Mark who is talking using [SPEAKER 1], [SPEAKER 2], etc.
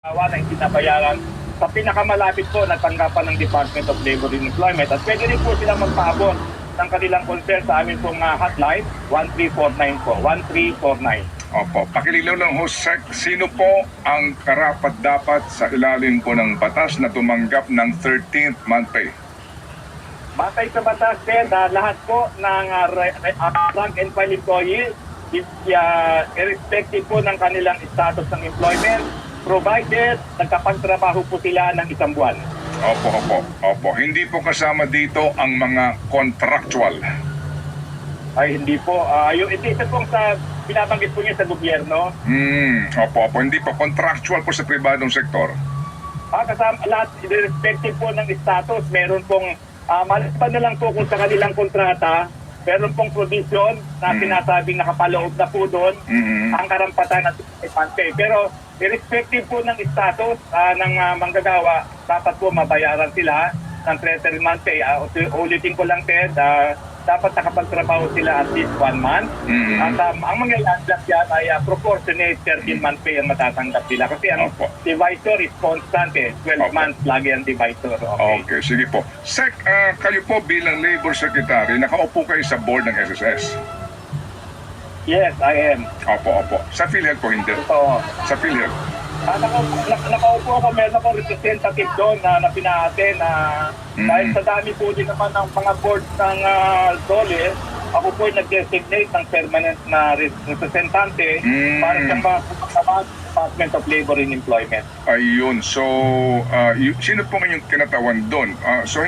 [SPEAKER 1] na hindi nabayaran sa pinakamalapit po na tanggapan ng Department of Labor and Employment, at pwede rin po silang magpaabot ng kanilang concern sa amin pong hotline 1349 po, 1349.
[SPEAKER 2] Opo, pakilinaw lang ho, Sec, sino po ang karapat-dapat sa ilalim po ng batas na tumanggap ng 13th month pay?
[SPEAKER 1] Batay sa batas din, lahat po ng rank and file employee, irrespective po ng kanilang status ng employment, provided nagkapagtrabaho po sila ng isang buwan.
[SPEAKER 2] Opo. Hindi po kasama dito ang mga contractual.
[SPEAKER 1] Ay, hindi po. Yung ito pong sa binabanggit po niya sa gobyerno.
[SPEAKER 2] Opo. Hindi po contractual po sa pribadong sektor.
[SPEAKER 1] Kasama lahat, irrespective po ng status, meron pong, maliban na lang po kung sa kanilang kontrata, meron pong provision na sinasabing nakapaloob na po doon ang karampatan at pante. Pero irrespective po ng status ng manggagawa, dapat po mabayaran sila ng 13 month pay. Ulitin ko lang, Ted, dapat nakapagtrabaho sila at least 1 month. At ang mangyayari yan ay proportionate 13 month pay ang matatanggap nila. Kasi ang divisor is constant 12 months lagi ang divisor.
[SPEAKER 2] Okay, sige po. Sec, kayo po bilang Labor Secretary, nakaupo kayo sa board ng SSS.
[SPEAKER 1] Yes, I am.
[SPEAKER 2] Opo. Sa PhilHealth po hindi?
[SPEAKER 1] Ito.
[SPEAKER 2] Sa PhilHealth?
[SPEAKER 1] Nakaupo ako, meron akong representative doon na pinaatin dahil sa dami po din naman ng mga board ng DOLE, ako po ay nag-designate ng permanent na representante para sa mga Department of Labor and Employment.
[SPEAKER 2] Ayun, so sino po ngayon kinatawan doon? So